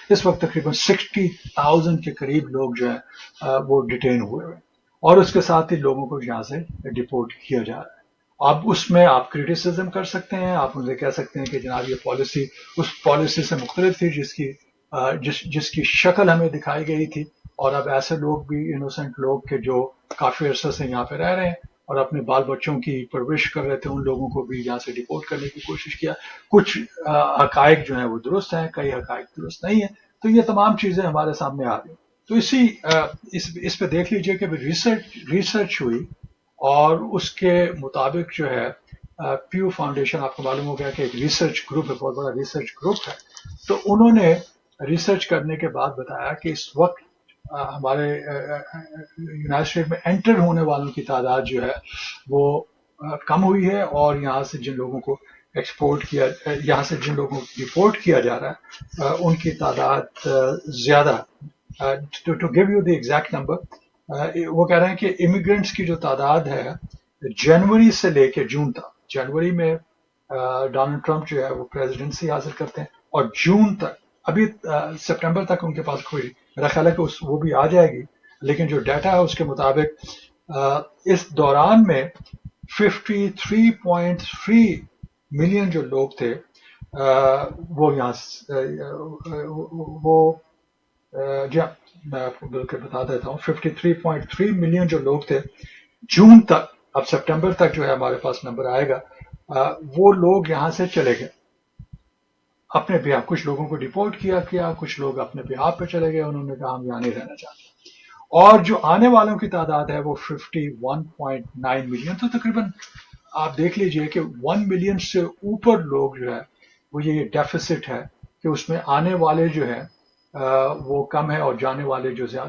اس وقت تقریباً 60,000 کے قریب لوگ جو ہے وہ ڈیٹین ہوئے ہوئے، اور اس کے ساتھ ہی لوگوں کو یہاں سے ڈپورٹ کیا جا رہا ہے۔ اب اس میں آپ کریٹیسزم کر سکتے ہیں، آپ مجھے کہہ سکتے ہیں کہ جناب یہ پالیسی اس پالیسی سے مختلف تھی جس کی شکل ہمیں دکھائی گئی تھی، اور اب ایسے لوگ بھی انوسنٹ لوگ کے جو کافی عرصے سے یہاں پہ رہ رہے ہیں اور اپنے بال بچوں کی پرورش کر رہے تھے، ان لوگوں کو بھی یہاں سے ڈپورٹ کرنے کی کوشش کیا۔ کچھ حقائق جو ہیں وہ درست ہیں، کئی حقائق درست نہیں ہیں، تو یہ تمام چیزیں ہمارے سامنے آ گئی۔ تو اس پہ دیکھ لیجئے کہ ریسرچ ہوئی، اور اس کے مطابق جو ہے پیو فاؤنڈیشن، آپ کو معلوم ہو گیا کہ ایک ریسرچ گروپ ہے، بہت بڑا ریسرچ گروپ ہے، تو انہوں نے ریسرچ کرنے کے بعد بتایا کہ اس وقت ہمارے یونائٹڈ اسٹیٹ میں انٹر ہونے والوں کی تعداد جو ہے وہ کم ہوئی ہے، اور یہاں سے جن لوگوں کو یہاں سے جن لوگوں کو ڈپورٹ کیا جا رہا ہے ان کی تعداد زیادہ۔ To give you the exact number, وہ کہہ رہے ہیں کہ امیگرینٹس کی جو تعداد ہے جنوری سے لے کے جون تک، جنوری میں ڈونلڈ ٹرمپ جو ہے وہ پریزیڈنسی حاصل کرتے ہیں، اور جون تک، ابھی سپٹمبر تک ان کے پاس کوئی، میرا خیال ہے کہ وہ بھی آ جائے گی، لیکن جو ڈیٹا ہے اس کے مطابق اس دوران میں 53.3 ملین جو لوگ تھے وہ یہاں وہ جی میں آپ کو بالکل بتا دیتا ہوں، 53.3 ملین جو لوگ تھے جون تک، اب سپٹمبر تک جو ہے ہمارے پاس نمبر آئے گا، وہ لوگ یہاں سے چلے گئے اپنے بیہاف، کچھ لوگوں کو ڈپورٹ کیا، کچھ لوگ اپنے بیہاف پہ چلے گئے، انہوں نے کہا ہم یہاں نہیں رہنا چاہتے، اور جو آنے والوں کی تعداد ہے وہ 51.9 ملین، تو تقریباً آپ دیکھ لیجئے کہ 1 ملین سے اوپر لوگ جو ہے وہ یہ ڈیفیسٹ ہے کہ اس میں آنے والے جو ہے وہ کم ہے اور جانے والے جو زیادہ